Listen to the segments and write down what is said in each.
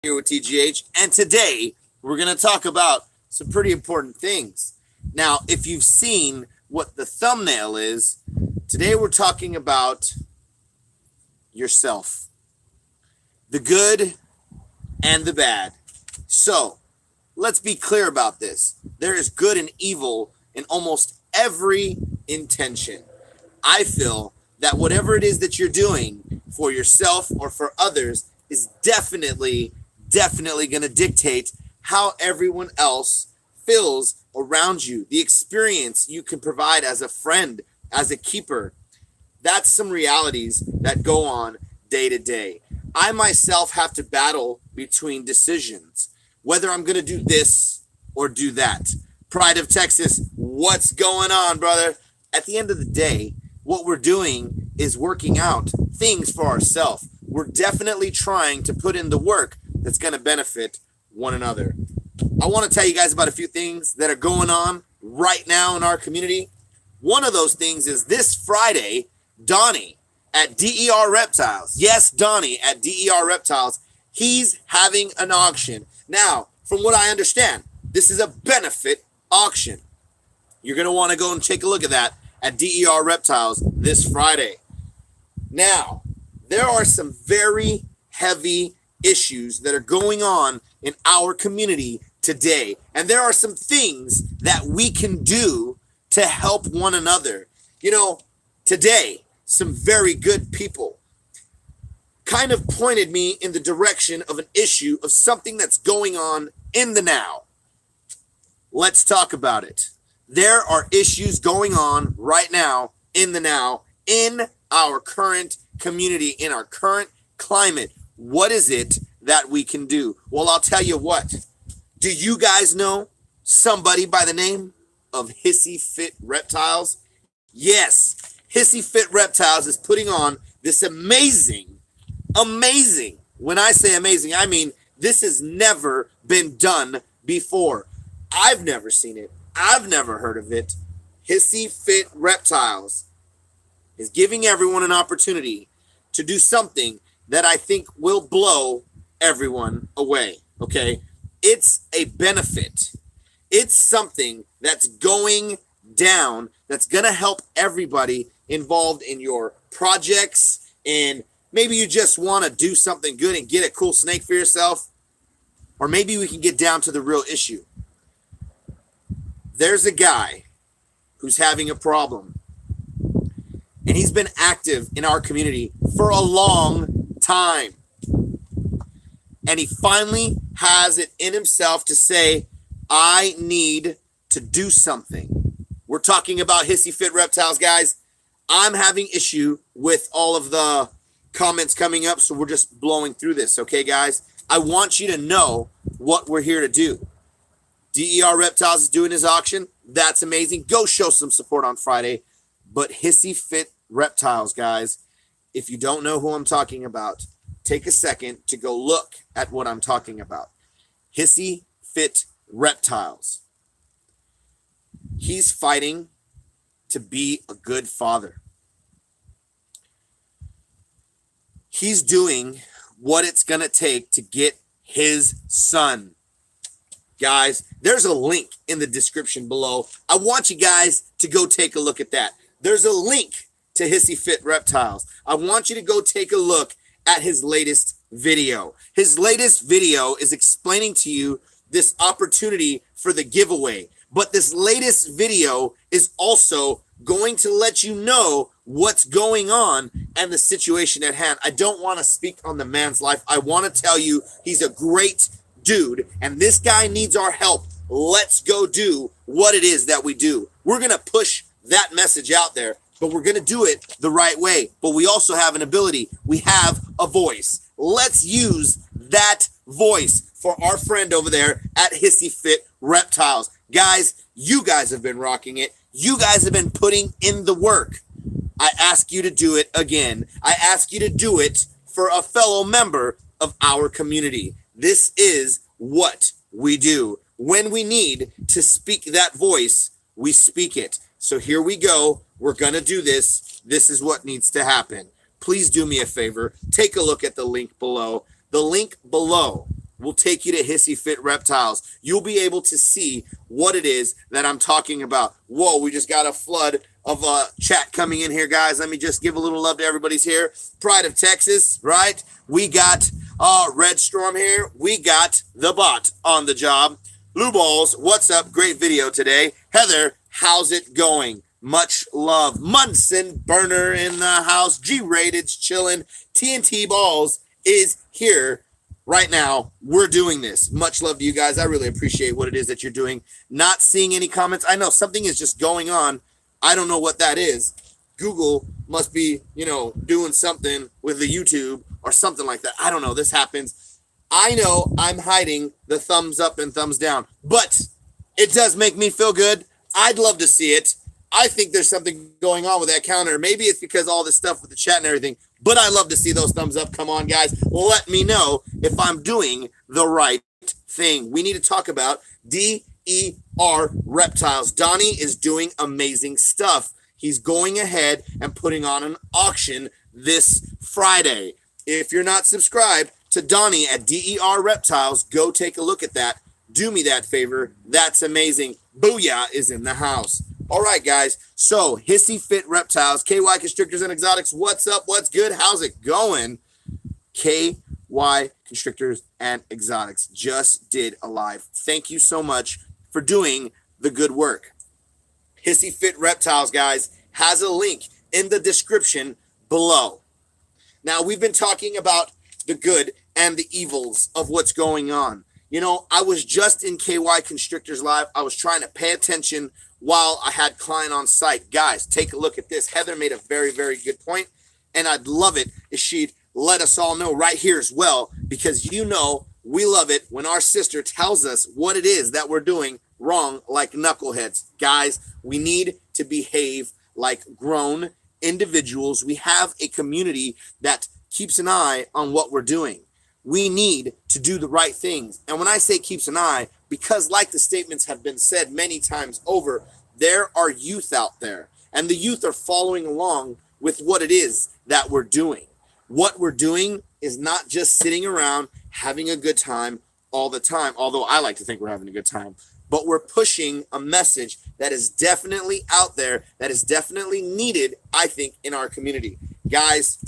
Here with TGH, and today we're going to talk about some pretty important things. Now, if you've seen what the thumbnail is, today we're talking about yourself, the good and the bad. So, let's be clear about this. There is good and evil in almost every intention. I feel that whatever it is that you're doing for yourself or for others is definitely going to dictate how everyone else feels around you, the experience you can provide as a friend, as a keeper. That's some realities that go on day to day. I myself have to battle between decisions, whether I'm going to do this or do that. Pride of Texas, what's going on, brother? At the end of the day, what we're doing is working out things for ourselves. We're definitely trying to put in the work that's going to benefit one another. I want to tell you guys about a few things that are going on right now in our community. One of those things is this Friday, Donnie at DER Reptiles. Yes, Donnie at DER Reptiles. He's having an auction. Now, from what I understand, this is a benefit auction. You're going to want to go and take a look at that at DER Reptiles this Friday. Now, there are some very heavy issues that are going on in our community today. And there are some things that we can do to help one another. You know, today, some very good people kind of pointed me in the direction of an issue of something that's going on in the now. Let's talk about it. There are issues going on right now in the now, in our current community, in our current climate. What is it that we can do? Well, I'll tell you what. Do you guys know somebody by the name of Hissy Fit Reptiles? Yes, Hissy Fit Reptiles is putting on this amazing, when I say amazing, I mean this has never been done before. I've never seen it. I've never heard of it. Hissy Fit Reptiles is giving everyone an opportunity to do something that I think will blow everyone away, okay? It's a benefit. It's something that's going down that's going to help everybody involved in your projects, and maybe you just want to do something good and get a cool snake for yourself, or maybe we can get down to the real issue. There's a guy who's having a problem, and he's been active in our community for a long time. And he finally has it in himself to say, I need to do something. We're talking about Hissy Fit Reptiles, guys. I'm having issue with all of the comments coming up, so we're just blowing through this, okay, guys? I want you to know what we're here to do. DER Reptiles is doing his auction. That's amazing. Go show some support on Friday. But Hissy Fit Reptiles, guys, if you don't know who I'm talking about, take a second to go look at what I'm talking about. Hissy Fit Reptiles. He's fighting to be a good father. He's doing what it's going to take to get his son. Guys, there's a link in the description below. I want you guys to go take a look at that. There's a link to Hissy Fit Reptiles. I want you to go take a look at his latest video. His latest video is explaining to you this opportunity for the giveaway. But this latest video is also going to let you know what's going on and the situation at hand. I don't want to speak on the man's life. I want to tell you he's a great dude, and this guy needs our help. Let's go do what it is that we do. We're going to push that message out there, but we're going to do it the right way. But we also have an ability. We have a voice. Let's use that voice for our friend over there at Hissy Fit Reptiles. Guys, you guys have been rocking it. You guys have been putting in the work. I ask you to do it again. I ask you to do it for a fellow member of our community. This is what we do. When we need to speak that voice, we speak it. So here we go. We're going to do this. This is what needs to happen. Please do me a favor. Take a look at the link below. The link below will take you to Hissy Fit Reptiles. You'll be able to see what it is that I'm talking about. Whoa, we just got a flood of chat coming in here, guys. Let me just give a little love to everybody's here. Pride of Texas, right? We got Red Storm here. We got the bot on the job. Blue Balls, what's up? Great video today. Heather, how's it going? Much love. Munson Burner in the house. G-Rated's chilling. TNT Balls is here right now. We're doing this. Much love to you guys. I really appreciate what it is that you're doing. Not seeing any comments. I know something is just going on. I don't know what that is. Google must be, doing something with the YouTube or something like that. I don't know. This happens. I know I'm hiding the thumbs up and thumbs down, but it does make me feel good. I'd love to see it. I think there's something going on with that counter. Maybe it's because all this stuff with the chat and everything, but I love to see those thumbs up. Come on, guys. Let me know if I'm doing the right thing. We need to talk about DER Reptiles. Donnie is doing amazing stuff. He's going ahead and putting on an auction this Friday. If you're not subscribed to Donnie at DER Reptiles, go take a look at that. Do me that favor. That's amazing. Booyah is in the house. All right, guys. So, Hissy Fit Reptiles, KY Konstrictors and Exotics. What's up? What's good? How's it going? KY Konstrictors and Exotics just did a live. Thank you so much for doing the good work. Hissy Fit Reptiles, guys, has a link in the description below. Now, we've been talking about the good and the evils of what's going on. I was just in KY Konstrictors Live. I was trying to pay attention while I had client on site. Guys, take a look at this. Heather made a very, very good point, and I'd love it if she'd let us all know right here as well, because we love it when our sister tells us what it is that we're doing wrong like knuckleheads. Guys, we need to behave like grown individuals. We have a community that keeps an eye on what we're doing. We need to do the right things. And when I say keeps an eye, because like the statements have been said many times over, there are youth out there, and the youth are following along with what it is that we're doing. What we're doing is not just sitting around having a good time all the time, although I like to think we're having a good time, but we're pushing a message that is definitely out there, that is definitely needed, I think, in our community. Guys,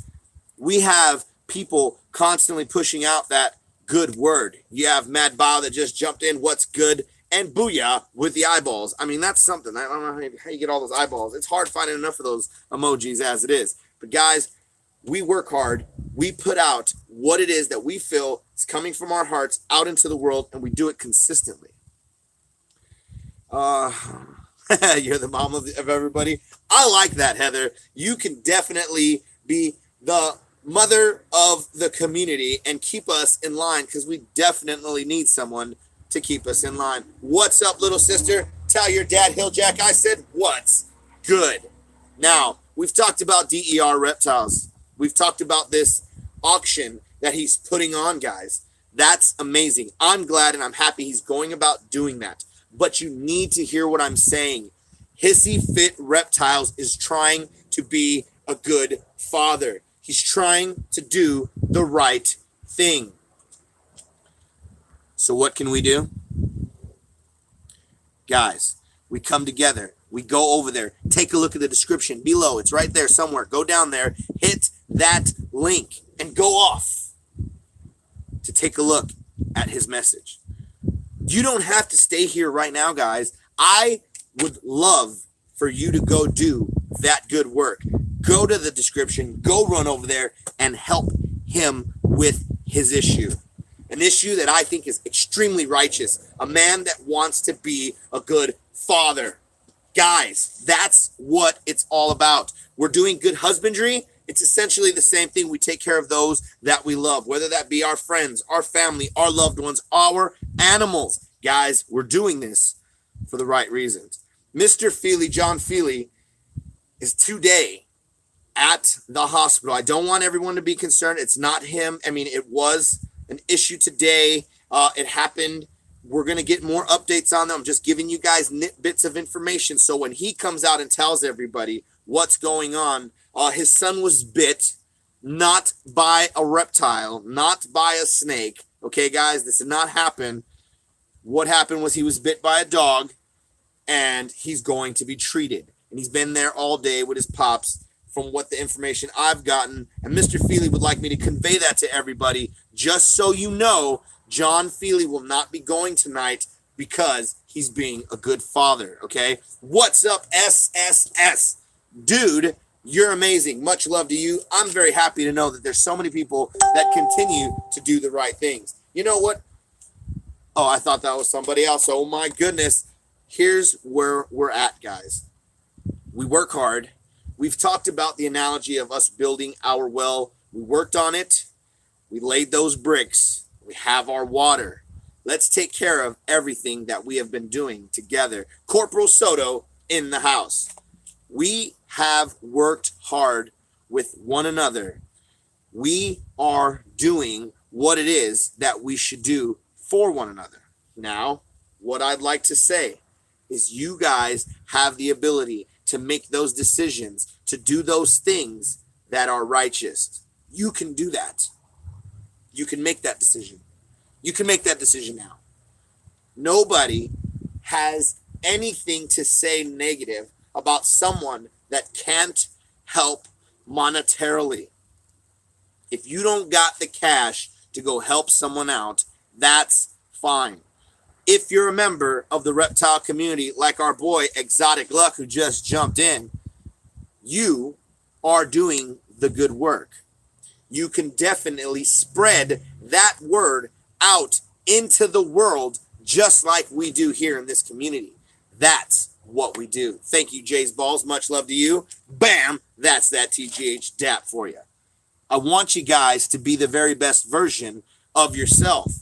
we have people constantly pushing out that good word. You have Mad Bow that just jumped in, what's good, and Booyah with the eyeballs. I mean, that's something. I don't know how you get all those eyeballs. It's hard finding enough of those emojis as it is. But guys, we work hard. We put out what it is that we feel is coming from our hearts out into the world, and we do it consistently. You're the mom of everybody. I like that, Heather. You can definitely be the mother of the community and keep us in line, because we definitely need someone to keep us in line. What's up, little sister? Tell your dad, Hilljack, I said what's good. Now, we've talked about DER Reptiles. We've talked about this auction that he's putting on, guys. That's amazing. I'm glad and I'm happy he's going about doing that. But you need to hear what I'm saying. Hissy Fit Reptiles is trying to be a good father. He's trying to do the right thing. So what can we do? Guys, we come together. We go over there. Take a look at the description below. It's right there somewhere. Go down there, hit that link, and go off to take a look at his message. You don't have to stay here right now, guys. I would love for you to go do that good work. Go to the description, go run over there and help him with his issue. An issue that I think is extremely righteous. A man that wants to be a good father. Guys, that's what it's all about. We're doing good husbandry. It's essentially the same thing. We take care of those that we love, whether that be our friends, our family, our loved ones, our animals. Guys, we're doing this for the right reasons. Mr. Fealy, Jon Fealy, is today at the hospital. I don't want everyone to be concerned. It's not him. I mean, it was an issue today. It happened. We're going to get more updates on them. I'm just giving you guys bits of information. So when he comes out and tells everybody what's going on, his son was bit, not by a reptile, not by a snake, Okay, guys, this did not happen. What happened was he was bit by a dog, and he's going to be treated. And he's been there all day with his pops from what the information I've gotten. And Mr. Fealy would like me to convey that to everybody. Just so you know, Jon Fealy will not be going tonight because he's being a good father, okay? What's up, SSS? Dude, you're amazing. Much love to you. I'm very happy to know that there's so many people that continue to do the right things. You know what? Oh, I thought that was somebody else. Oh, my goodness. Here's where we're at, guys. We work hard. We've talked about the analogy of us building our well. We worked on it. We laid those bricks. We have our water. Let's take care of everything that we have been doing together. Corporal Soto in the house. We have worked hard with one another. We are doing what it is that we should do for one another. Now, what I'd like to say is you guys have the ability to make those decisions, to do those things that are righteous. You can do that. You can make that decision. You can make that decision now. Nobody has anything to say negative about someone that can't help monetarily. If you don't got the cash to go help someone out, that's fine. If you're a member of the reptile community, like our boy Exotic Luck, who just jumped in, you are doing the good work. You can definitely spread that word out into the world just like we do here in this community. That's what we do. Thank you, Jay's Balls. Much love to you. Bam! That's that TGH dap for you. I want you guys to be the very best version of yourself.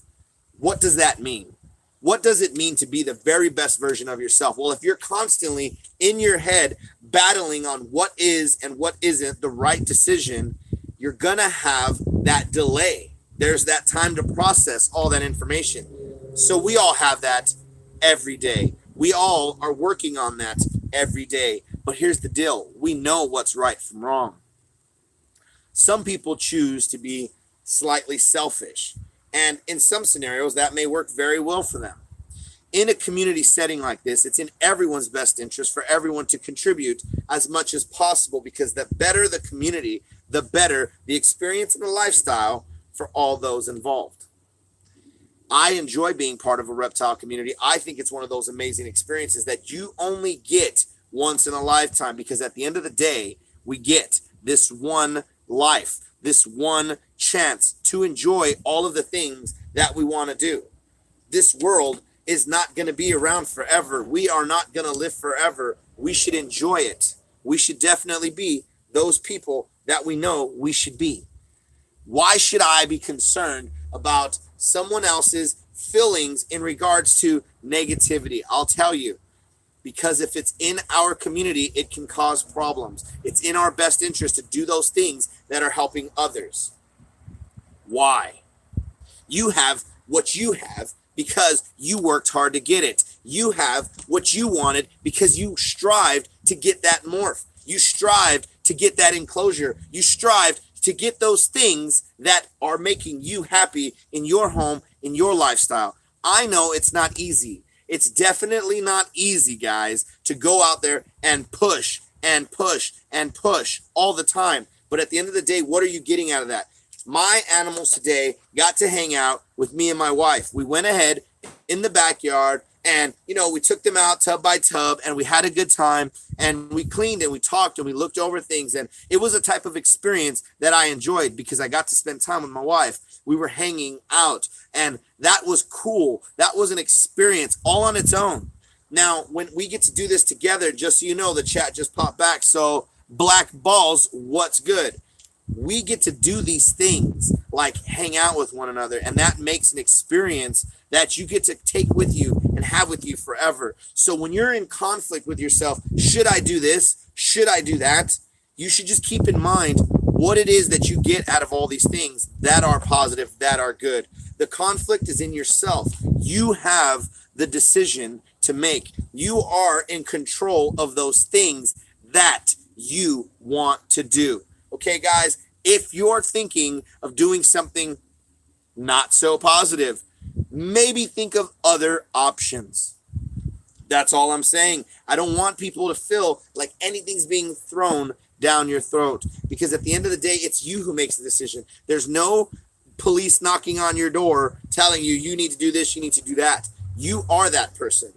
What does that mean? What does it mean to be the very best version of yourself? Well, if you're constantly in your head battling on what is and what isn't the right decision, you're going to have that delay. There's that time to process all that information. So we all have that every day. We all are working on that every day. But here's the deal. We know what's right from wrong. Some people choose to be slightly selfish. And in some scenarios, that may work very well for them. In a community setting like this, it's in everyone's best interest for everyone to contribute as much as possible, because the better the community, the better the experience and the lifestyle for all those involved. I enjoy being part of a reptile community. I think it's one of those amazing experiences that you only get once in a lifetime, because at the end of the day, we get this one life, this one chance to enjoy all of the things that we want to do. This world is not going to be around forever. We are not going to live forever. We should enjoy it. We should definitely be those people that we know we should be. Why should I be concerned about someone else's feelings in regards to negativity? I'll tell you. Because if it's in our community, it can cause problems. It's in our best interest to do those things that are helping others. Why? You have what you have because you worked hard to get it. You have what you wanted because you strived to get that morph. You strived to get that enclosure. You strived to get those things that are making you happy in your home, in your lifestyle. I know it's not easy. It's definitely not easy, guys, to go out there and push and push and push all the time. But at the end of the day, what are you getting out of that? My animals today got to hang out with me and my wife. We went ahead in the backyard and, we took them out tub by tub and we had a good time and we cleaned and we talked and we looked over things. And it was a type of experience that I enjoyed because I got to spend time with my wife. We were hanging out and that was cool. That was an experience all on its own. Now, when we get to do this together, just so you know, the chat just popped back. So Black Balls, what's good? We get to do these things like hang out with one another, and that makes an experience that you get to take with you and have with you forever. So when you're in conflict with yourself, should I do this? Should I do that? You should just keep in mind what it is that you get out of all these things that are positive, that are good. The conflict is in yourself. You have the decision to make. You are in control of those things that you want to do. Okay, guys, if you're thinking of doing something not so positive. Maybe think of other options. That's all I'm saying. I don't want people to feel like anything's being thrown down your throat, because at the end of the day, it's you who makes the decision. There's no police knocking on your door telling you, you need to do this, you need to do that. You are that person.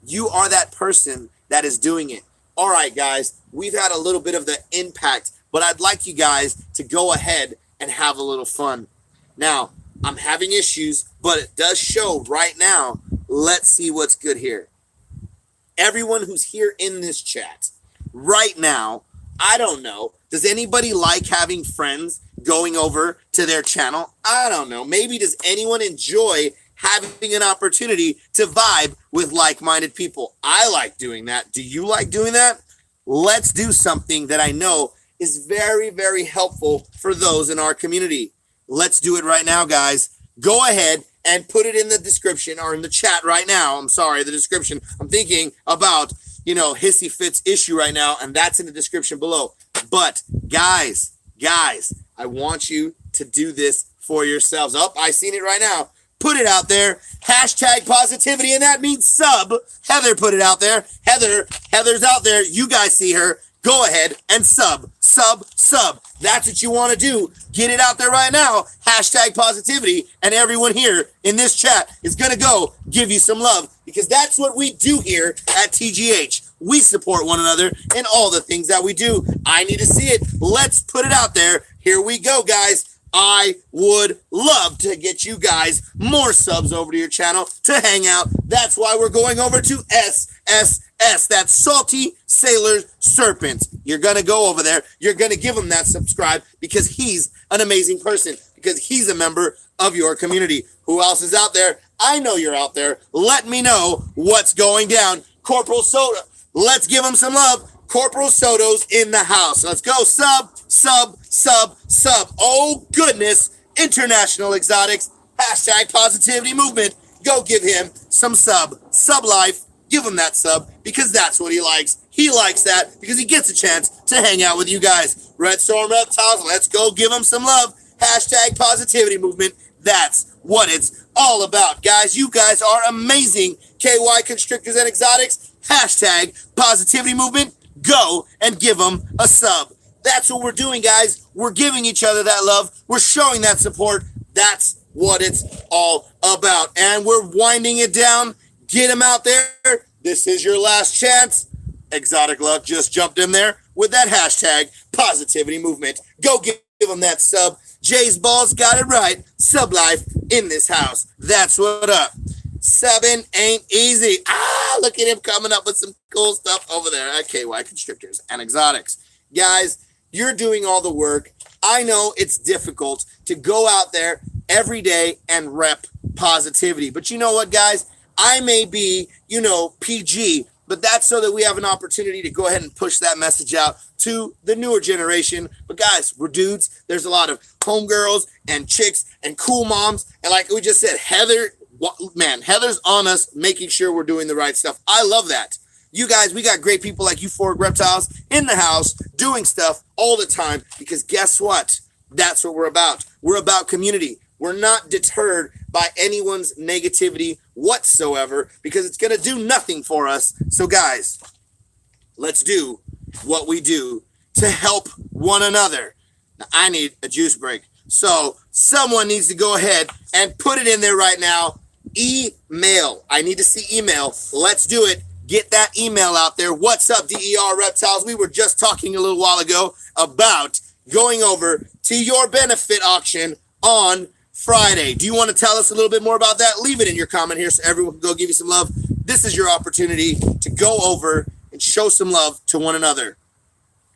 You are that person that is doing it. All right, guys, we've had a little bit of the impact, but I'd like you guys to go ahead and have a little fun. Now, I'm having issues, but it does show right now. Let's see what's good here. Everyone who's here in this chat right now, I don't know. Does anybody like having friends going over to their channel? I don't know. Maybe does anyone enjoy having an opportunity to vibe with like-minded people? I like doing that. Do you like doing that? Let's do something that I know is very, very helpful for those in our community. Let's do it right now, guys. Go ahead and put it in the description or in the chat right now. I'm sorry, the description. I'm thinking about, Hissy Fit's issue right now, and that's in the description below. But guys, I want you to do this for yourselves. Oh, I seen it right now. Put it out there. Hashtag positivity, and that means sub. Heather put it out there. Heather's out there. You guys see her. Go ahead and sub. That's what you want to do. Get it out there right now. Hashtag positivity. And everyone here in this chat is going to go give you some love, because that's what we do here at TGH. We support one another in all the things that we do. I need to see it. Let's put it out there. Here we go, guys. I would love to get you guys more subs over to your channel to hang out. That's why we're going over to SSS. That's Salty Sailor Serpents. You're going to go over there. You're going to give him that subscribe, because he's an amazing person, because he's a member of your community. Who else is out there? I know you're out there. Let me know what's going down. Corporal Soda. Let's give him some love. Corporal Soto's in the house. Let's go. Sub. Oh, goodness. International Exotics. Hashtag positivity movement. Go give him some sub. Sub life. Give him that sub, because that's what he likes. He likes that because he gets a chance to hang out with you guys. Red Storm Reptiles. Let's go give him some love. Hashtag positivity movement. That's what it's all about, guys. You guys are amazing. KY Konstrictors and Exotics. Hashtag positivity movement. Go and give them a sub. That's what we're doing, guys. We're giving each other that love. We're showing that support. That's what it's all about. And we're winding it down. Get them out there. This is your last chance. Exotic Luck just jumped in there with that hashtag positivity movement. Go give them that sub. Jay's Balls got it right. Sub life in this house. That's what up. Subbing ain't easy. Look at him coming up with some cool stuff over there at KY Konstrictors and Exotics. Guys, you're doing all the work. I know it's difficult to go out there every day and rep positivity. But you know what, guys? I may be, PG, but that's so that we have an opportunity to go ahead and push that message out to the newer generation. But guys, we're dudes. There's a lot of homegirls and chicks and cool moms. And like we just said, Heather's on us, making sure we're doing the right stuff. I love that. You guys, we got great people like Euphoric Reptiles in the house doing stuff all the time, because guess what? That's what we're about. We're about community. We're not deterred by anyone's negativity whatsoever, because it's going to do nothing for us. So guys, let's do what we do to help one another. Now, I need a juice break. So someone needs to go ahead and put it in there right now. Email. I need to see email. Let's do it. Get that email out there. What's up, DER Reptiles? We were just talking a little while ago about going over to your benefit auction on Friday. Do you want to tell us a little bit more about that? Leave it in your comment here so everyone can go give you some love. This is your opportunity to go over and show some love to one another.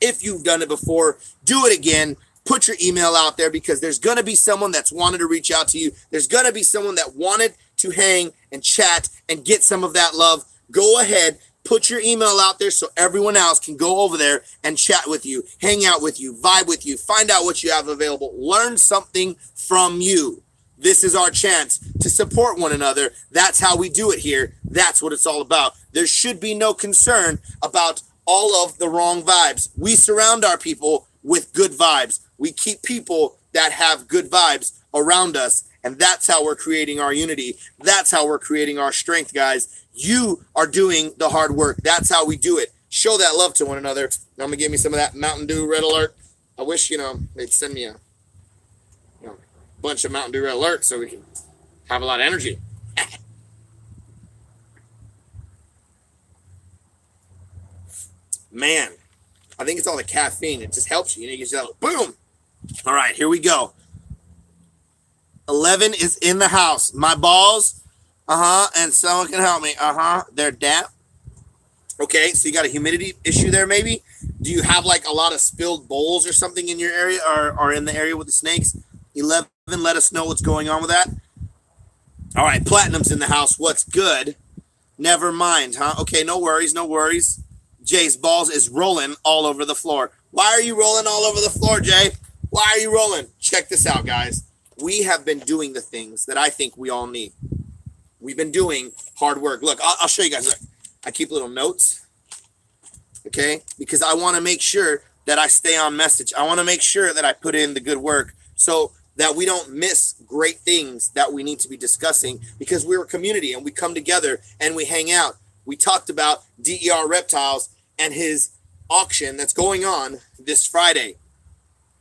If you've done it before, do it again. Put your email out there, because there's going to be someone that's wanted to reach out to you. There's going to be someone that wanted to hang and chat and get some of that love. Go ahead, put your email out there so everyone else can go over there and chat with you, hang out with you, vibe with you, find out what you have available, learn something from you. This is our chance to support one another. That's how we do it here. That's what it's all about. There should be no concern about all of the wrong vibes. We surround our people with good vibes. We keep people that have good vibes around us, And that's how we're creating our unity. That's how we're creating our strength, guys. You are doing the hard work. That's how we do it. Show that love to one another. I'm going to give me some of that Mountain Dew Red Alert. I wish, they'd send me a bunch of Mountain Dew Red Alert so we can have a lot of energy. Man, I think it's all the caffeine. It just helps you. You get yourself, boom. All right, here we go. 11 is in the house. My balls, and someone can help me. They're damp. Okay, so you got a humidity issue there maybe? Do you have like a lot of spilled bowls or something in your area or in the area with the snakes? 11, let us know what's going on with that. All right, Platinum's in the house. What's good? Never mind, huh? Okay, no worries, no worries. Jay's balls is rolling all over the floor. Why are you rolling all over the floor, Jay? Why are you rolling? Check this out, guys. We have been doing the things that I think we all need. We've been doing hard work. Look, I'll show you guys. Look, I keep little notes, okay? Because I want to make sure that I stay on message. I want to make sure that I put in the good work so that we don't miss great things that we need to be discussing, because we're a community and we come together and we hang out. We talked about DER Reptiles and his auction that's going on this Friday.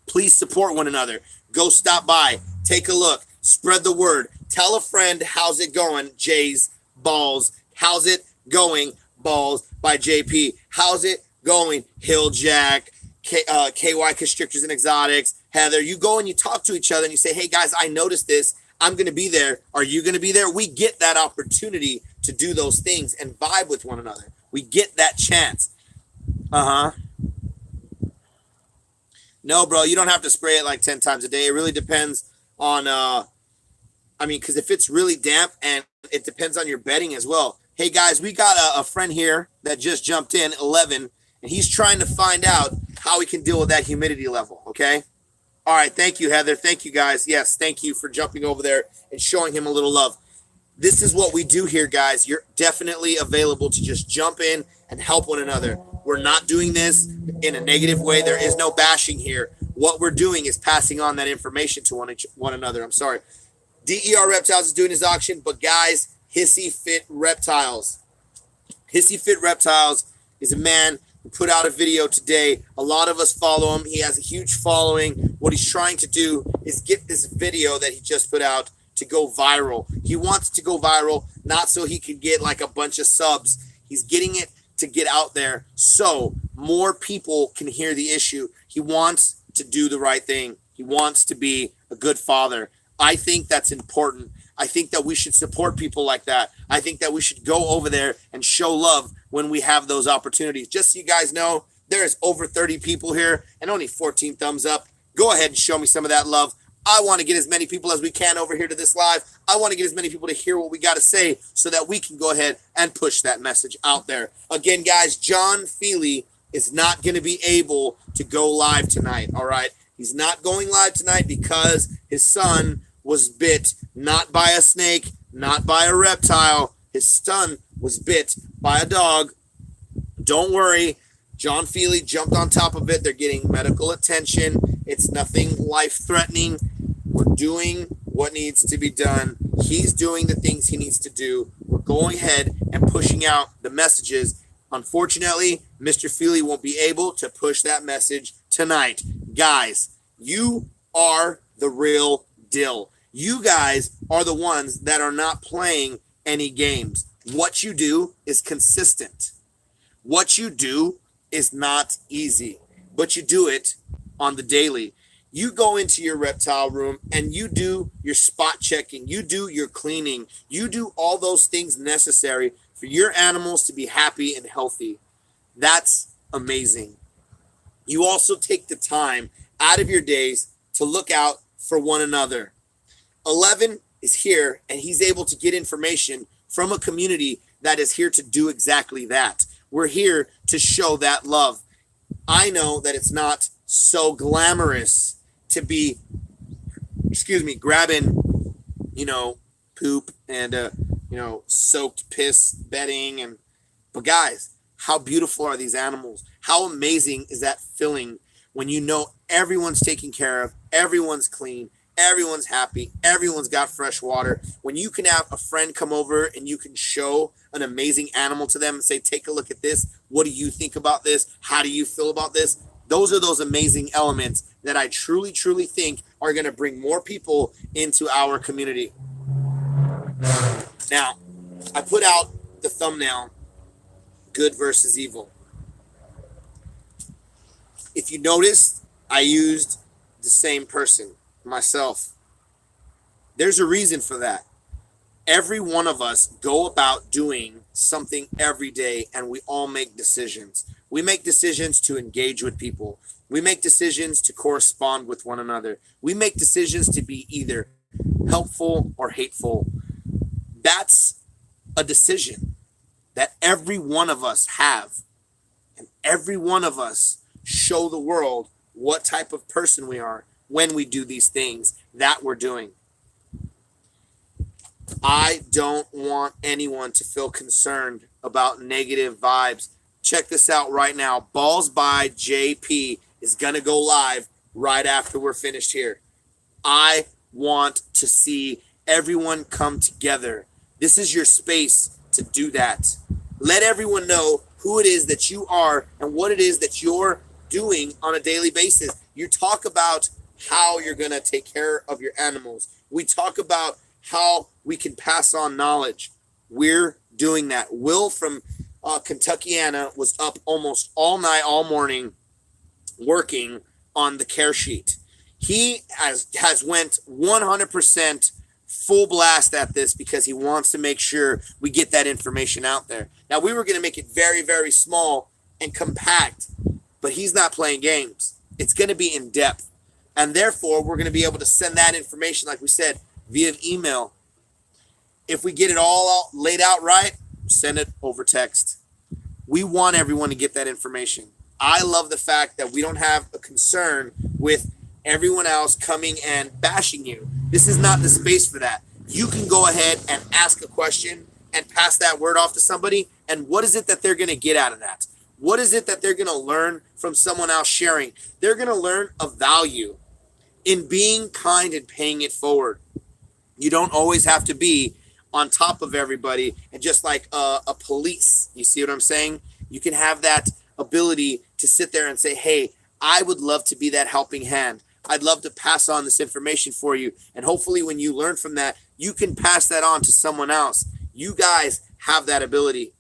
Please support one another. Go stop by. Take a look. Spread the word. Tell a friend, how's it going, Jay's Balls. How's it going, Balls by JP. How's it going, Hill Jack, KY Konstrictors and Exotics, Heather. You go and you talk to each other and you say, hey, guys, I noticed this. I'm going to be there. Are you going to be there? We get that opportunity to do those things and vibe with one another. We get that chance. No, bro, you don't have to spray it like 10 times a day. It really depends on, because if it's really damp, and it depends on your bedding as well. Hey, guys, we got a friend here that just jumped in, 11, and he's trying to find out how we can deal with that humidity level, okay? All right, thank you, Heather. Thank you, guys. Yes, thank you for jumping over there and showing him a little love. This is what we do here, guys. You're definitely available to just jump in and help one another. We're not doing this in a negative way. There is no bashing here. What we're doing is passing on that information to one another. I'm sorry. DER Reptiles is doing his auction, but guys, Hissy Fit Reptiles. Hissy Fit Reptiles is a man who put out a video today. A lot of us follow him. He has a huge following. What he's trying to do is get this video that he just put out to go viral. He wants to go viral, not so he can get like a bunch of subs. He's getting it to get out there so more people can hear the issue. He wants to do the right thing. He wants to be a good father. I think that's important. I think that we should support people like that. I think that we should go over there and show love when we have those opportunities. Just so you guys know, there's over 30 people here and only 14 thumbs up. Go ahead and show me some of that love. I want to get as many people as we can over here to this live. I want to get as many people to hear what we got to say so that we can go ahead and push that message out there. Again, guys, Jon Fealy is not going to be able to go live tonight, all right? He's not going live tonight because his son was bit not by a snake, not by a reptile. His son was bit by a dog. Don't worry. Jon Fealy jumped on top of it. They're getting medical attention. It's nothing life-threatening. We're doing what needs to be done. He's doing the things he needs to do. We're going ahead and pushing out the messages. Unfortunately, Mr. Fealy won't be able to push that message tonight. Guys, you are the real deal. You guys are the ones that are not playing any games. What you do is consistent. What you do is not easy, but you do it on the daily. You go into your reptile room and you do your spot checking. You do your cleaning. You do all those things necessary for your animals to be happy and healthy. That's amazing. You also take the time out of your days to look out for one another. 11 is here and he's able to get information from a community that is here to do exactly that. We're here to show that love. I know that it's not so glamorous to be, grabbing, poop and, soaked piss bedding. But guys, how beautiful are these animals? How amazing is that feeling when you know everyone's taken care of, everyone's clean, Everyone's happy. Everyone's got fresh water. When you can have a friend come over and you can show an amazing animal to them and say, take a look at this. What do you think about this? How do you feel about this? Those are those amazing elements that I truly, truly think are going to bring more people into our community. Now, I put out the thumbnail, good versus evil. If you noticed, I used the same person, myself. There's a reason for that. Every one of us go about doing something every day, and we all make decisions. We make decisions to engage with people. We make decisions to correspond with one another. We make decisions to be either helpful or hateful. That's a decision that every one of us have, and every one of us show the world what type of person we are when we do these things that we're doing. I don't want anyone to feel concerned about negative vibes. Check this out right now. Balls by JP is going to go live right after we're finished here. I want to see everyone come together. This is your space to do that. Let everyone know who it is that you are and what it is that you're doing on a daily basis. You talk about how you're going to take care of your animals. We talk about how we can pass on knowledge. We're doing that. Will from Kentuckiana was up almost all night, all morning, working on the care sheet. He has went 100% full blast at this because he wants to make sure we get that information out there. Now, we were going to make it very, very small and compact, but he's not playing games. It's going to be in depth. And therefore, we're going to be able to send that information, like we said, via email. If we get it all laid out right, send it over text. We want everyone to get that information. I love the fact that we don't have a concern with everyone else coming and bashing you. This is not the space for that. You can go ahead and ask a question and pass that word off to somebody. And what is it that they're going to get out of that? What is it that they're going to learn from someone else sharing? They're going to learn a value in being kind and paying it forward. You don't always have to be on top of everybody and just like a police. You see what I'm saying? You can have that ability to sit there and say, hey, I would love to be that helping hand. I'd love to pass on this information for you. And hopefully when you learn from that, you can pass that on to someone else. You guys have that ability.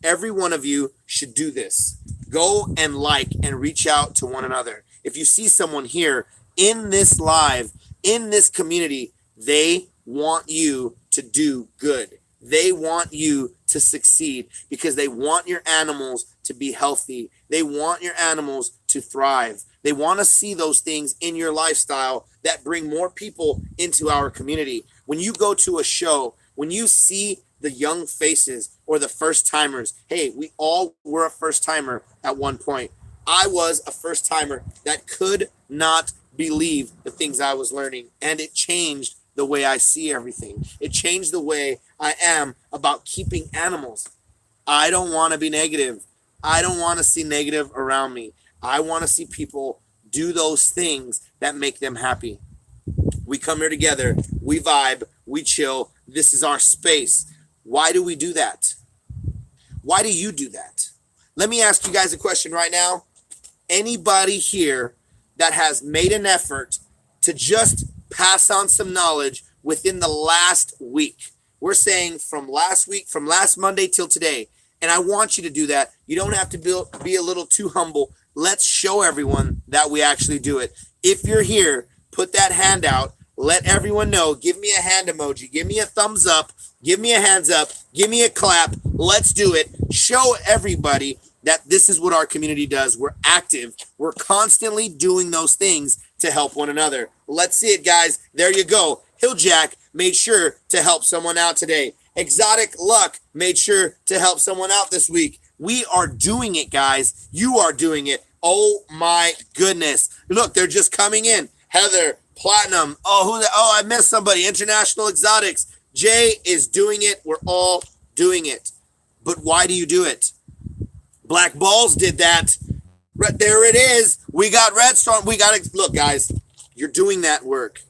Every one of you should do this. Go and like and reach out to one another. If you see someone here in this live, in this community, they want you to do good. They want you to succeed because they want your animals to be healthy. They want your animals to thrive. They want to see those things in your lifestyle that bring more people into our community. When you go to a show, when you see the young faces or the first timers, hey, we all were a first timer at one point. I was a first timer that could not believe the things I was learning, and it changed the way I see everything. It changed the way I am about keeping animals. I don't want to be negative. I don't want to see negative around me. I want to see people do those things that make them happy. We come here together, we vibe, we chill. This is our space. Why do we do that? Why do you do that? Let me ask you guys a question right now. Anybody here that has made an effort to just pass on some knowledge within the last week? We're saying from last week, from last Monday till today. And I want you to do that. You don't have to be a little too humble. Let's show everyone that we actually do it. If you're here, put that hand out. Let everyone know. Give me a hand emoji. Give me a thumbs up. Give me a hands up. Give me a clap. Let's do it. Show everybody that this is what our community does. We're active. We're constantly doing those things to help one another. Let's see it, guys. There you go. Hilljack made sure to help someone out today. Exotic Luck made sure to help someone out this week. We are doing it, guys. You are doing it. Oh, my goodness. Look, they're just coming in. Heather, Platinum. I missed somebody. International Exotics. Jay is doing it. We're all doing it. But why do you do it? Black Balls did that. There it is. We got Red Storm. We got to look, guys. You're doing that work.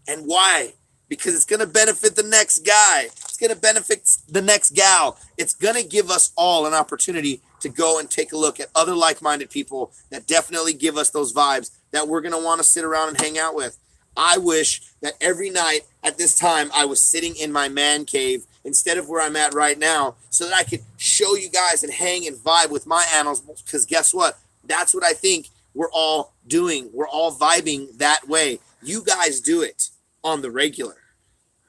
And why? Because it's going to benefit the next guy. It's going to benefit the next gal. It's going to give us all an opportunity to go and take a look at other like-minded people that definitely give us those vibes that we're going to want to sit around and hang out with. I wish that every night at this time I was sitting in my man cave instead of where I'm at right now, so that I could show you guys and hang and vibe with my animals, because guess what? That's what I think we're all doing. We're all vibing that way. You guys do it on the regular.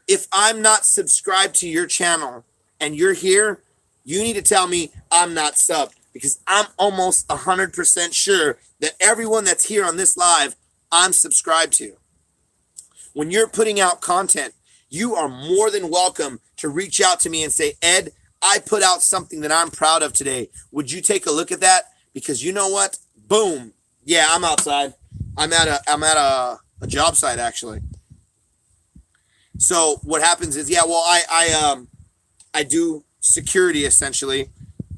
If I'm not subscribed to your channel and you're here, you need to tell me I'm not subbed, because I'm almost 100% sure that everyone that's here on this live, I'm subscribed to. When you're putting out content, you are more than welcome to reach out to me and say, Ed, I put out something that I'm proud of today. Would you take a look at that? Because you know what? Boom. Yeah, I'm outside. I'm at a job site, actually. So what happens is, I do security, essentially.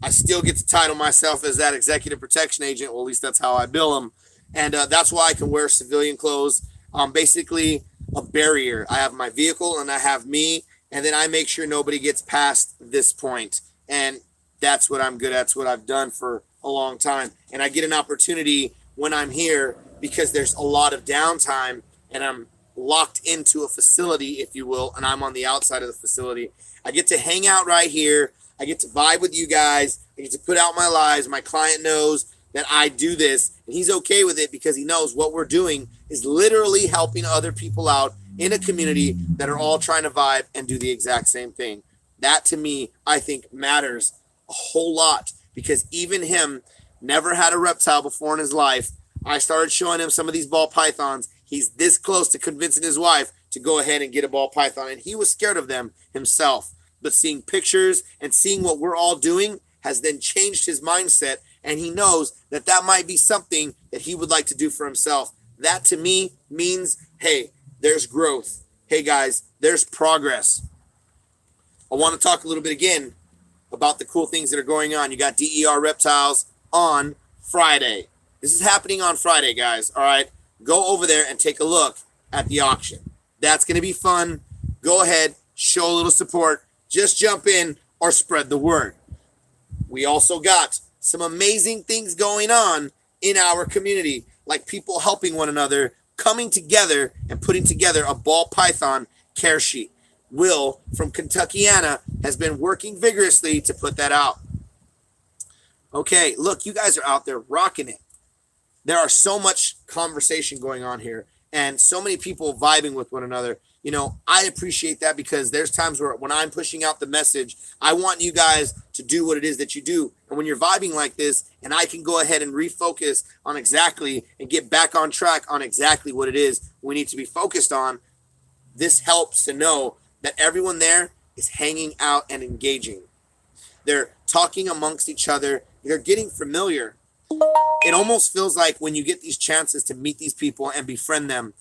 I still get to title myself as that executive protection agent. Well, at least that's how I bill them. And that's why I can wear civilian clothes. Basically a barrier. I have my vehicle and I have me, and then I make sure nobody gets past this point. And that's what I'm good at. That's what I've done for a long time. And I get an opportunity when I'm here because there's a lot of downtime and I'm locked into a facility, if you will, and I'm on the outside of the facility. I get to hang out right here. I get to vibe with you guys. I get to put out my lives. My client knows that I do this, and he's okay with it because he knows what we're doing is literally helping other people out in a community that are all trying to vibe and do the exact same thing. That, to me, I think matters a whole lot, because even him never had a reptile before in his life. I started showing him some of these ball pythons. He's this close to convincing his wife to go ahead and get a ball python, and he was scared of them himself. But seeing pictures and seeing what we're all doing has then changed his mindset, and he knows that that might be something that he would like to do for himself. That, to me, means, hey, there's growth. Hey, guys, there's progress. I want to talk a little bit again about the cool things that are going on. You got DER Reptiles on Friday. This is happening on Friday, guys, all right? Go over there and take a look at the auction. That's going to be fun. Go ahead, show a little support. Just jump in or spread the word. We also got some amazing things going on in our community, like people helping one another, coming together and putting together a ball python care sheet. Will from Kentuckiana has been working vigorously to put that out. Okay, look, you guys are out there rocking it. There are so much conversation going on here and so many people vibing with one another. You know, I appreciate that, because there's times where when I'm pushing out the message, I want you guys to do what it is that you do. And when you're vibing like this, and I can go ahead and refocus on exactly and get back on track on exactly what it is we need to be focused on, this helps to know that everyone there is hanging out and engaging. They're talking amongst each other. They're getting familiar. It almost feels like when you get these chances to meet these people and befriend them,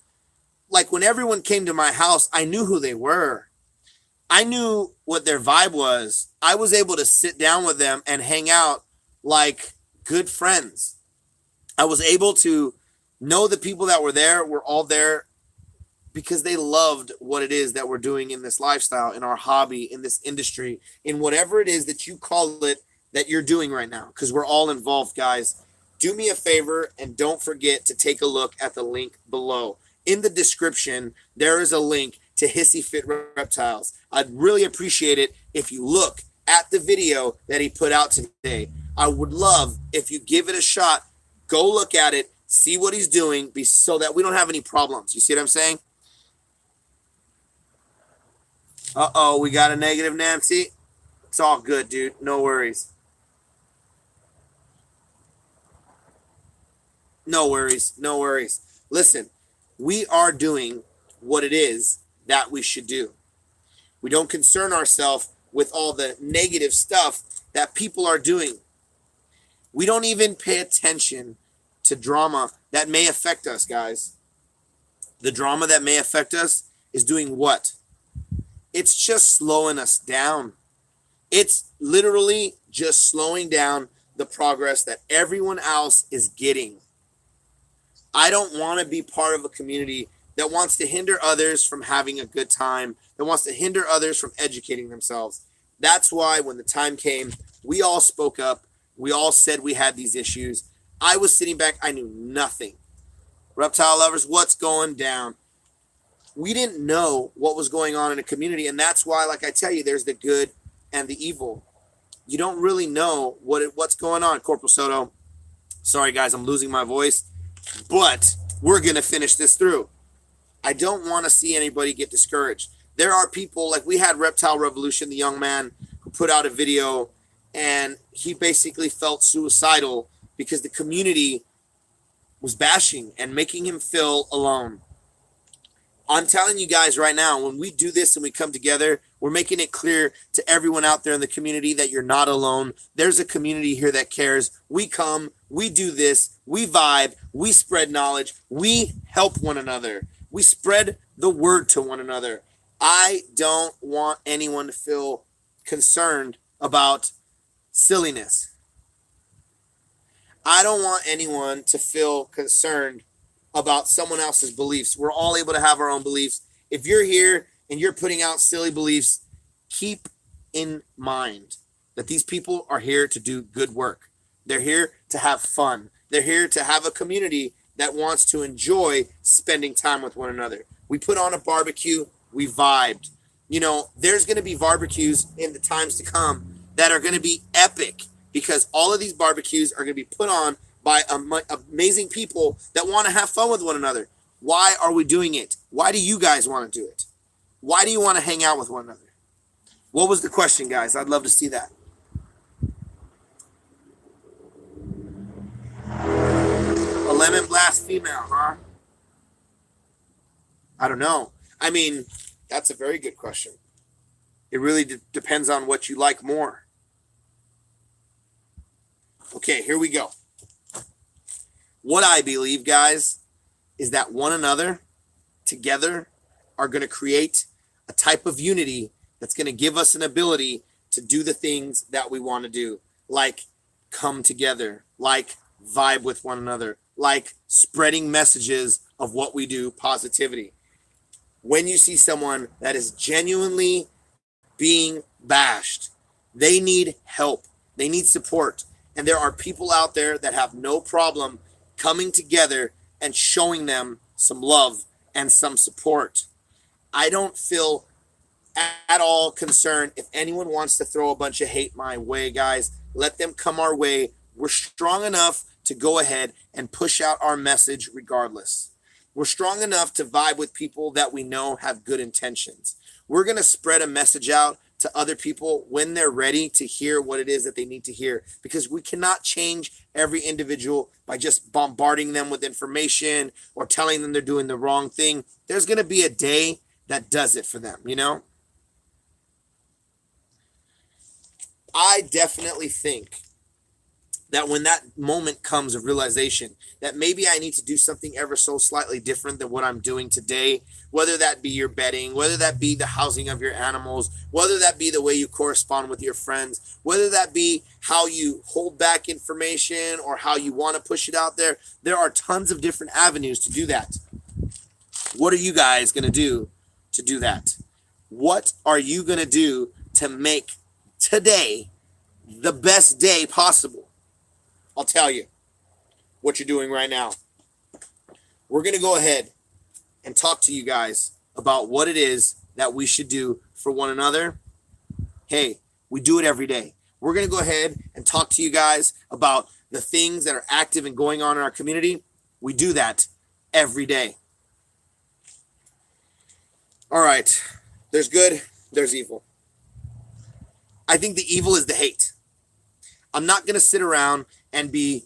like when everyone came to my house, I knew who they were. I knew what their vibe was. I was able to sit down with them and hang out like good friends. I was able to know the people that were there were all there because they loved what it is that we're doing in this lifestyle, in our hobby, in this industry, in whatever it is that you call it that you're doing right now, because we're all involved, guys. Do me a favor and don't forget to take a look at the link below. In the description, there is a link to Hissy Fit Reptiles. I'd really appreciate it if you look at the video that he put out today. I would love if you give it a shot, go look at it, see what he's doing, so that we don't have any problems. You see what I'm saying? Uh-oh, we got a negative Nancy. It's all good, dude. No worries. No worries. No worries. Listen, we are doing what it is that we should do. We don't concern ourselves with all the negative stuff that people are doing. We don't even pay attention to drama that may affect us, guys. The drama that may affect us is doing what? It's just slowing us down. It's literally just slowing down the progress that everyone else is getting. I don't want to be part of a community that wants to hinder others from having a good time, that wants to hinder others from educating themselves. That's why when the time came, we all spoke up. We all said we had these issues. I was sitting back. I knew nothing. Reptile lovers, what's going down? We didn't know what was going on in a community. And that's why, like I tell you, there's the good and the evil. You don't really know what's going on. Corporal Soto, sorry guys, I'm losing my voice, but we're going to finish this through. I don't want to see anybody get discouraged. There are people, like we had Reptile Revolution, the young man who put out a video, and he basically felt suicidal because the community was bashing and making him feel alone. I'm telling you guys right now, when we do this and we come together, we're making it clear to everyone out there in the community that you're not alone. There's a community here that cares. We come, we do this, we vibe, we spread knowledge, we help one another. We spread the word to one another. I don't want anyone to feel concerned about silliness. I don't want anyone to feel concerned about someone else's beliefs. We're all able to have our own beliefs. If you're here and you're putting out silly beliefs, keep in mind that these people are here to do good work. They're here to have fun. They're here to have a community that wants to enjoy spending time with one another. We put on a barbecue, we vibed. You know, there's going to be barbecues in the times to come that are going to be epic because all of these barbecues are going to be put on by amazing people that want to have fun with one another. Why are we doing it? Why do you guys want to do it? Why do you want to hang out with one another? What was the question, guys? I'd love to see that. A lemon blast female, huh? I don't know. I mean, that's a very good question. It really depends on what you like more. Okay, here we go. What I believe, guys, is that one another together are going to create a type of unity that's going to give us an ability to do the things that we want to do, like come together, like vibe with one another, like spreading messages of what we do, positivity. When you see someone that is genuinely being bashed, they need help, they need support, and there are people out there that have no problem coming together and showing them some love and some support. I don't feel at all concerned if anyone wants to throw a bunch of hate my way, guys. Let them come our way. We're strong enough to go ahead and push out our message regardless. We're strong enough to vibe with people that we know have good intentions. We're going to spread a message out to other people when they're ready to hear what it is that they need to hear, because we cannot change every individual by just bombarding them with information or telling them they're doing the wrong thing. There's going to be a day that does it for them, you know? I definitely think that when that moment comes of realization that maybe I need to do something ever so slightly different than what I'm doing today, whether that be your bedding, whether that be the housing of your animals, whether that be the way you correspond with your friends, whether that be how you hold back information or how you want to push it out there, there are tons of different avenues to do that. What are you guys going to do that? What are you going to do to make today the best day possible? I'll tell you what you're doing right now. We're going to go ahead and talk to you guys about what it is that we should do for one another. Hey, we do it every day. We're going to go ahead and talk to you guys about the things that are active and going on in our community. We do that every day. All right. There's good, there's evil. I think the evil is the hate. I'm not going to sit around and be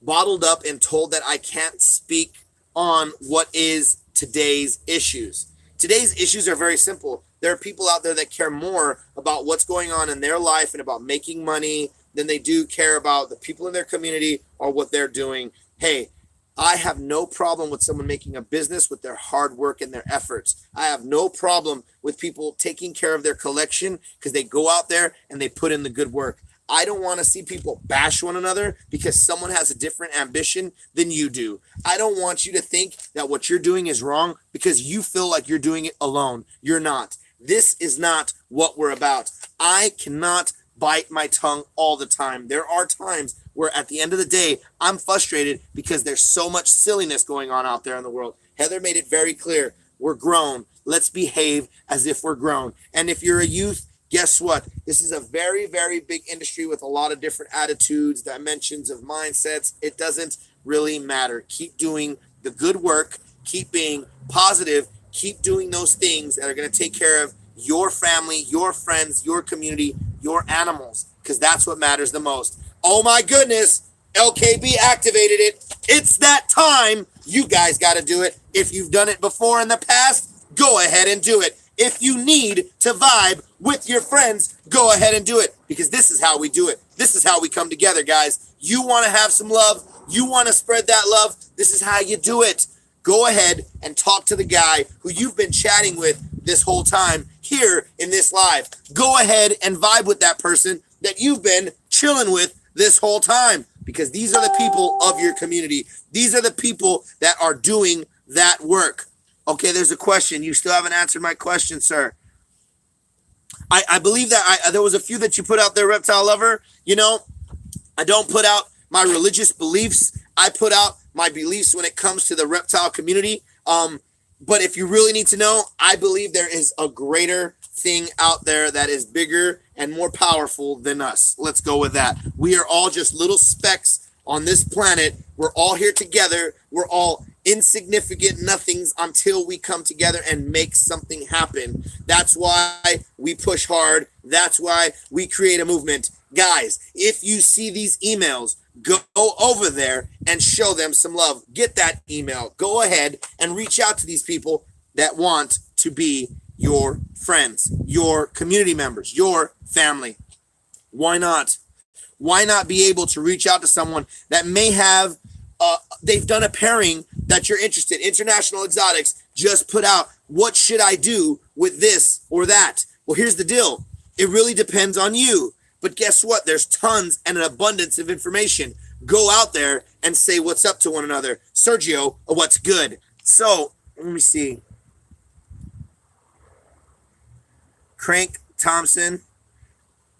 bottled up and told that I can't speak on what is today's issues. Today's issues are very simple. There are people out there that care more about what's going on in their life and about making money than they do care about the people in their community or what they're doing. Hey, I have no problem with someone making a business with their hard work and their efforts. I have no problem with people taking care of their collection because they go out there and they put in the good work. I don't want to see people bash one another because someone has a different ambition than you do. I don't want you to think that what you're doing is wrong because you feel like you're doing it alone. You're not. This is not what we're about. I cannot bite my tongue all the time. There are times where at the end of the day, I'm frustrated because there's so much silliness going on out there in the world. Heather made it very clear. We're grown. Let's behave as if we're grown. And if you're a youth, guess what? This is a very, very big industry with a lot of different attitudes, dimensions of mindsets. It doesn't really matter. Keep doing the good work. Keep being positive. Keep doing those things that are going to take care of your family, your friends, your community, your animals, because that's what matters the most. Oh my goodness, LKB activated it. It's that time. You guys got to do it. If you've done it before in the past, go ahead and do it. If you need to vibe with your friends, go ahead and do it, because this is how we do it. This is how we come together, guys. You want to have some love. You want to spread that love. This is how you do it. Go ahead and talk to the guy who you've been chatting with this whole time here in this live. Go ahead and vibe with that person that you've been chilling with this whole time, because these are the people of your community. These are the people that are doing that work. Okay, there's a question. You still haven't answered my question, sir. I believe that there was a few that you put out there, Reptile Lover. You know, I don't put out my religious beliefs. I put out my beliefs when it comes to the reptile community. But if you really need to know, I believe there is a greater thing out there that is bigger and more powerful than us. Let's go with that. We are all just little specks on this planet. We're all here together. We're all insignificant nothings until we come together and make something happen. That's why we push hard. That's why we create a movement. Guys, if you see these emails, go over there and show them some love. Get that email. Go ahead and reach out to these people that want to be your friends, your community members, your family. Why not? Why not be able to reach out to someone that may have, they've done a pairing that you're interested. International Exotics just put out, what should I do with this or that? Well, here's the deal. It really depends on you. But guess what? There's tons and an abundance of information. Go out there and say what's up to one another. Sergio, what's good? So, let me see. Crank Thompson.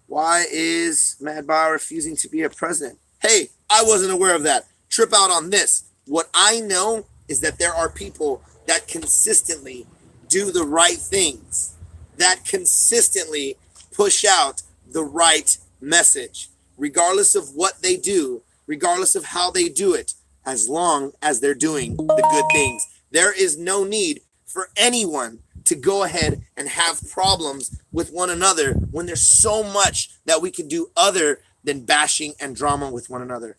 Why is Mad Bauer refusing to be a president? Hey, I wasn't aware of that. Trip out on this. What I know is that there are people that consistently do the right things, that consistently push out the right message, regardless of what they do, regardless of how they do it, as long as they're doing the good things. There is no need for anyone to go ahead and have problems with one another when there's so much that we can do other than bashing and drama with one another.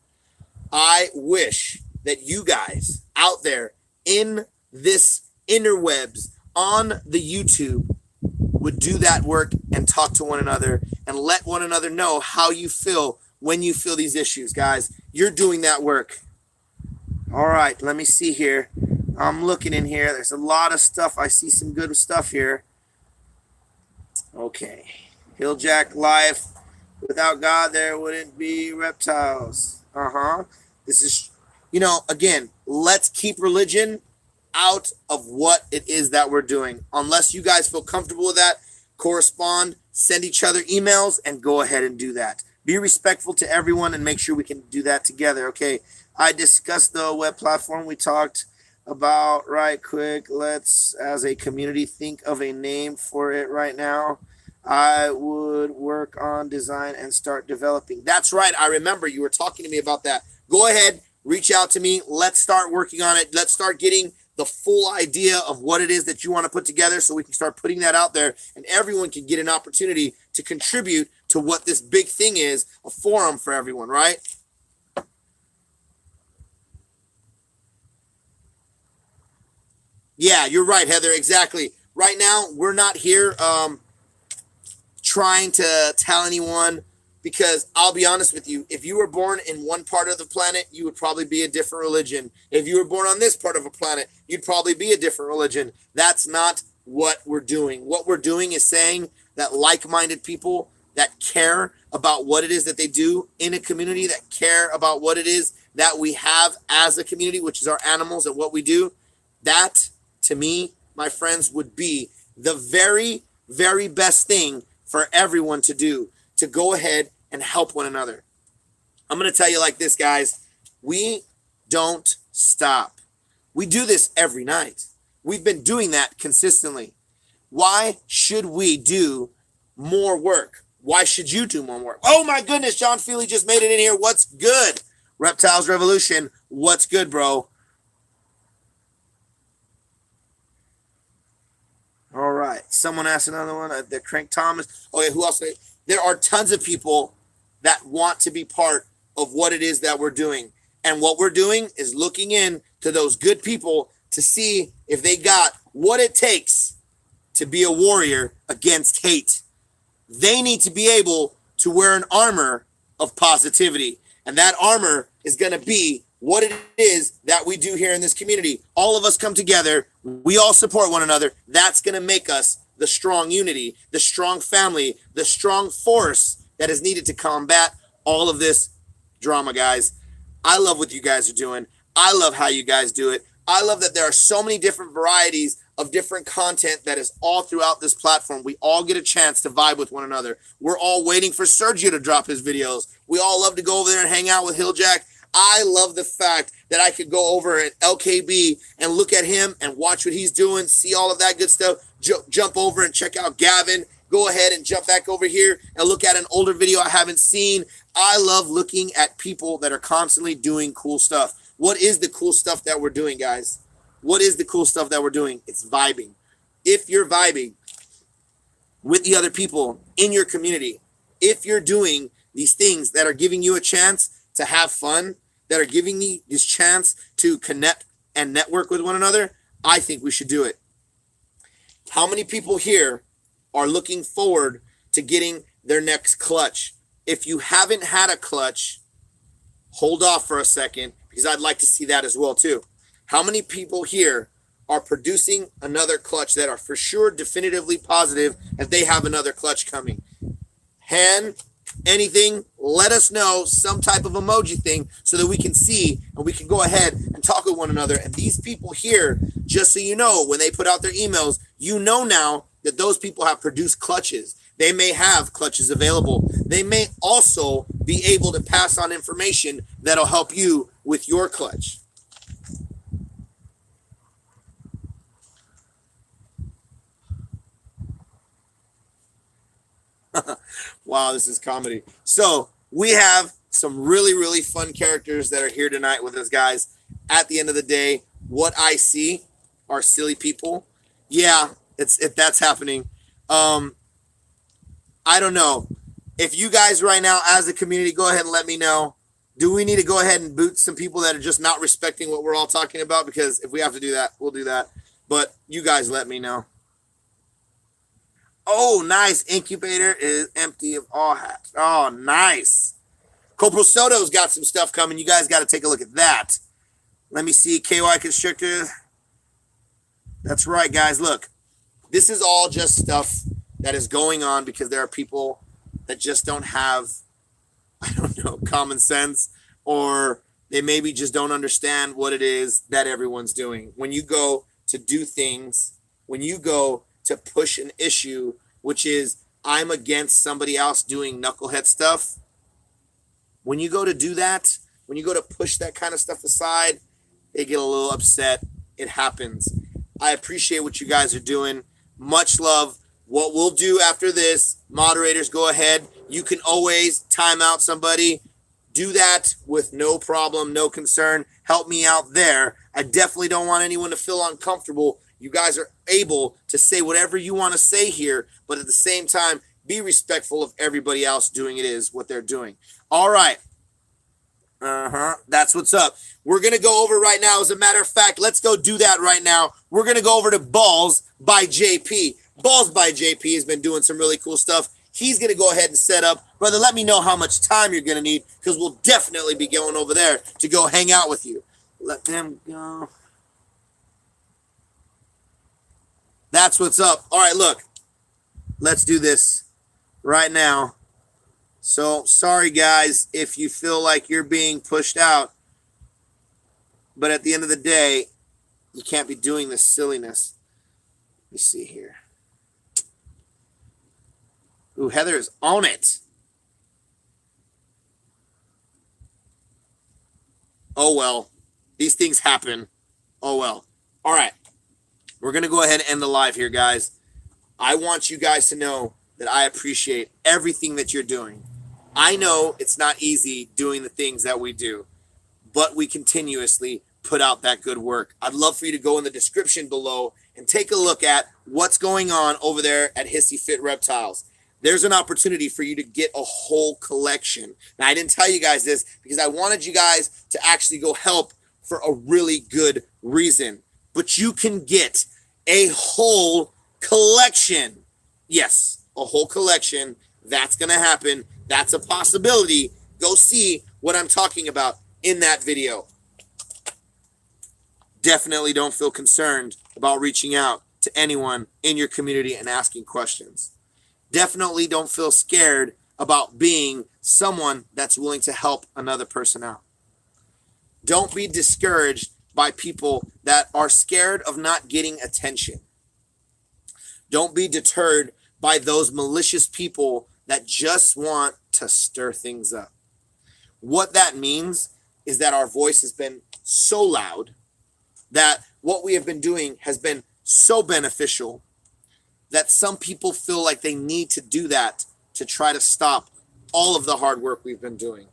I wish that you guys out there in this interwebs on the YouTube would do that work and talk to one another and let one another know how you feel when you feel these issues, guys. You're doing that work. All right, let me see here. I'm looking in here. There's a lot of stuff. I see some good stuff here. Okay. Hilljack Life. Without God, there wouldn't be reptiles. This is, again, let's keep religion out of what it is that we're doing. Unless you guys feel comfortable with that, correspond, send each other emails, and go ahead and do that. Be respectful to everyone and make sure we can do that together. Okay. I discussed the web platform we talked about right quick. Let's, as a community, think of a name for it right now. I would work on design and start developing. That's right. I remember you were talking to me about that. Go ahead, reach out to me. Let's start working on it. Let's start getting the full idea of what it is that you want to put together so we can start putting that out there and everyone can get an opportunity to contribute to what this big thing is, a forum for everyone, right? Yeah, you're right, Heather. Exactly. Right now, we're not here trying to tell anyone, because I'll be honest with you, if you were born in one part of the planet, you would probably be a different religion. If you were born on this part of a planet, you'd probably be a different religion. That's not what we're doing. What we're doing is saying that like-minded people that care about what it is that they do in a community, that care about what it is that we have as a community, which is our animals and what we do. That, to me, my friends, would be the very, very best thing for everyone to do, to go ahead and help one another. I'm going to tell you like this, guys. We don't stop. We do this every night. We've been doing that consistently. Why should we do more work? Why should you do more work? Oh my goodness, Jon Fealy just made it in here. What's good? Reptiles Revolution. What's good, bro? All right. Someone asked another one. The Crank Thomas. Okay, who else? There are tons of people that want to be part of what it is that we're doing. And what we're doing is looking in to those good people to see if they got what it takes to be a warrior against hate. They need to be able to wear an armor of positivity. And that armor is going to be what it is that we do here in this community. All of us come together. We all support one another. That's going to make us the strong unity, the strong family, the strong force that is needed to combat all of this drama, guys. I love what you guys are doing. I love how you guys do it. I love that there are so many different varieties of different content that is all throughout this platform. We all get a chance to vibe with one another. We're all waiting for Sergio to drop his videos. We all love to go over there and hang out with Hilljack. I love the fact that I could go over at LKB and look at him and watch what he's doing, see all of that good stuff, jump over and check out Gavin, go ahead and jump back over here and look at an older video I haven't seen. I love looking at people that are constantly doing cool stuff. What is the cool stuff that we're doing, guys? What is the cool stuff that we're doing? It's vibing. If you're vibing with the other people in your community, if you're doing these things that are giving you a chance to have fun, that are giving you this chance to connect and network with one another, I think we should do it. How many people here are looking forward to getting their next clutch? If you haven't had a clutch, hold off for a second, because I'd like to see that as well too. How many people here are producing another clutch that are for sure definitively positive if they have another clutch coming? Hand, anything, let us know, some type of emoji thing so that we can see and we can go ahead and talk with one another. And these people here, just so you know, when they put out their emails, you know now that those people have produced clutches. They may have clutches available. They may also be able to pass on information that'll help you with your clutch. Wow, this is comedy. So we have some really, really fun characters that are here tonight with us, guys. At the end of the day, what I see are silly people. Yeah, that's happening. I don't know. If you guys right now as a community, go ahead and let me know. Do we need to go ahead and boot some people that are just not respecting what we're all talking about? Because if we have to do that, we'll do that. But you guys let me know. Oh, nice. Incubator is empty of all hats. Oh, nice. Corporal Soto's got some stuff coming. You guys got to take a look at that. Let me see. KY Constrictor. That's right, guys. Look, this is all just stuff that is going on because there are people that just don't have, I don't know, common sense, or they maybe just don't understand what it is that everyone's doing. When you go to do things, when you go to push an issue, which is I'm against somebody else doing knucklehead stuff, when you go to do that, when you go to push that kind of stuff aside, they get a little upset. It happens. I appreciate what you guys are doing. Much love. What we'll do after this, moderators, go ahead. You can always time out somebody. Do that with no problem, no concern. Help me out there. I definitely don't want anyone to feel uncomfortable. You guys are able to say whatever you want to say here, but at the same time, be respectful of everybody else doing what they're doing. All right. That's what's up. We're going to go over right now. As a matter of fact, let's go do that right now. We're going to go over to Balls by JP. Balls by JP has been doing some really cool stuff. He's going to go ahead and set up. Brother, let me know how much time you're going to need, because we'll definitely be going over there to go hang out with you. Let them go. That's what's up. All right, look. Let's do this right now. So sorry, guys, if you feel like you're being pushed out. But at the end of the day, you can't be doing this silliness. Let me see here. Ooh, Heather is on it. Oh, well. These things happen. Oh, well. All right. We're going to go ahead and end the live here, guys. I want you guys to know that I appreciate everything that you're doing. I know it's not easy doing the things that we do, but we continuously put out that good work. I'd love for you to go in the description below and take a look at what's going on over there at Hissy Fit Reptiles. There's an opportunity for you to get a whole collection. Now, I didn't tell you guys this because I wanted you guys to actually go help for a really good reason. But you can get a whole collection. Yes, a whole collection. That's going to happen. That's a possibility. Go see what I'm talking about in that video. Definitely don't feel concerned about reaching out to anyone in your community and asking questions. Definitely don't feel scared about being someone that's willing to help another person out. Don't be discouraged by people that are scared of not getting attention. Don't be deterred by those malicious people that just want to stir things up. What that means is that our voice has been so loud, that what we have been doing has been so beneficial, that some people feel like they need to do that to try to stop all of the hard work we've been doing.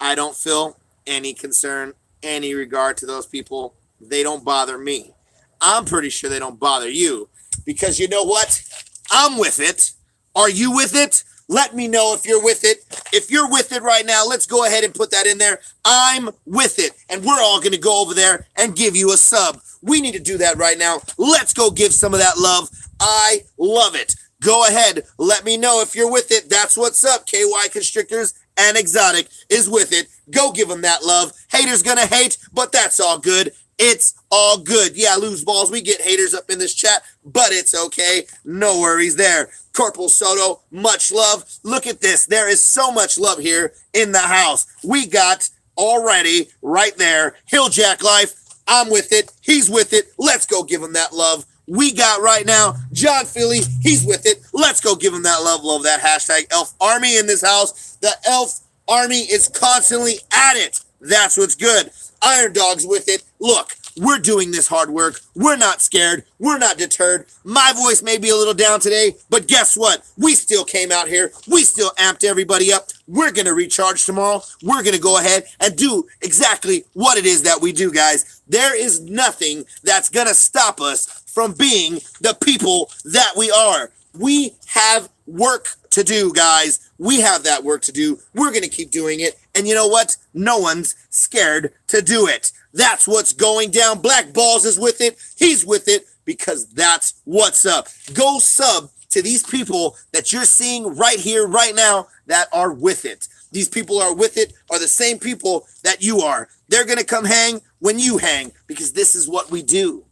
I don't feel any concern, any regard to those people. They don't bother me. I'm pretty sure they don't bother you, because you know what? I'm with it. Are you with it? Let me know if you're with it. If you're with it right now, let's go ahead and put that in there. I'm with it. And we're all going to go over there and give you a sub. We need to do that right now. Let's go give some of that love. I love it. Go ahead. Let me know if you're with it. That's what's up. KY Konstrictors and Exotic is with it. Go give them that love. Haters going to hate, but that's all good. It's all good. Yeah, lose balls. We get haters up in this chat, but it's okay. No worries there. Corporal Soto, much love. Look at this. There is so much love here in the house. We got already right there. Hilljack Life. I'm with it. He's with it. Let's go give him that love. We got right now Jon Fealy. He's with it. Let's go give him that love. Love that hashtag Elf Army in this house. The Elf Army is constantly at it. That's what's good. Iron Dog's with it. Look, we're doing this hard work. We're not scared. We're not deterred. My voice may be a little down today, but guess what? We still came out here. We still amped everybody up. We're going to recharge tomorrow. We're going to go ahead and do exactly what it is that we do, guys. There is nothing that's going to stop us from being the people that we are. We have work to do, guys. We have that work to do. We're going to keep doing it. And you know what? No one's scared to do it. That's what's going down. Black Balls is with it. He's with it because that's what's up. Go sub to these people that you're seeing right here, right now, that are with it. These people are with it, are the same people that you are. They're going to come hang when you hang, because this is what we do.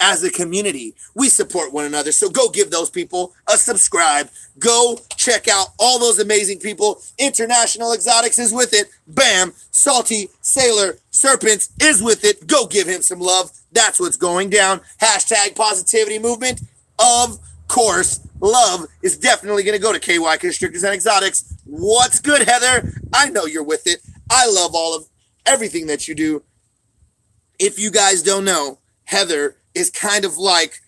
As a community, we support one another. So go give those people a subscribe. Go check out all those amazing people. International Exotics is with it. Bam. Salty Sailor Serpents is with it. Go give him some love. That's what's going down. Hashtag positivity movement. Of course, love is definitely going to go to KY Konstrictors and Exotics. What's good, Heather? I know you're with it. I love all of everything that you do. If you guys don't know, Heather is kind of like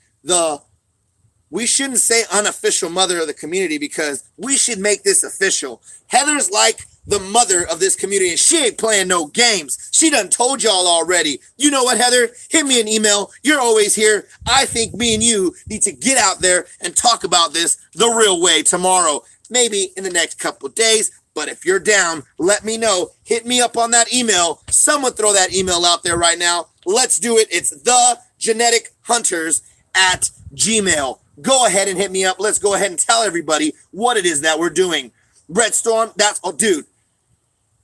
we shouldn't say unofficial mother of the community, because we should make this official. Heather's like the mother of this community, and she ain't playing no games. She done told y'all already. You know what, Heather? Hit me an email. You're always here. I think me and you need to get out there and talk about this the real way tomorrow. Maybe in the next couple days. But if you're down, let me know. Hit me up on that email. Someone throw that email out there right now. Let's do it. It's thegenetichunters@gmail. Go ahead and hit me up. Let's go ahead and tell everybody what it is that we're doing. Red Storm, dude.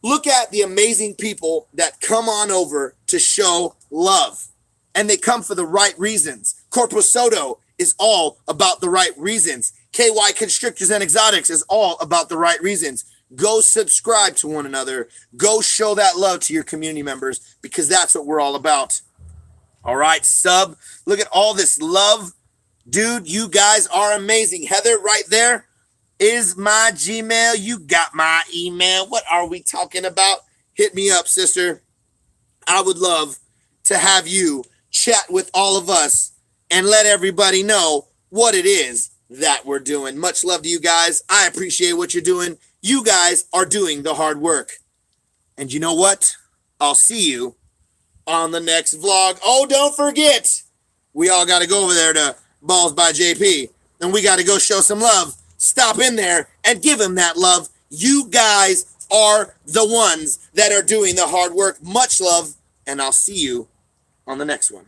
Look at the amazing people that come on over to show love. And they come for the right reasons. Corporal Soto is all about the right reasons. KY Konstrictors and Exotics is all about the right reasons. Go subscribe to one another. Go show that love to your community members because that's what we're all about. All right, sub. Look at all this love. Dude, you guys are amazing. Heather, right there is my Gmail. You got my email. What are we talking about? Hit me up, sister. I would love to have you chat with all of us and let everybody know what it is that we're doing. Much love to you guys. I appreciate what you're doing. You guys are doing the hard work. And you know what? I'll see you on the next vlog. Oh, don't forget, we all got to go over there to Balls by JP, and we got to go show some love. Stop in there and give him that love. You guys are the ones that are doing the hard work. Much love, and I'll see you on the next one.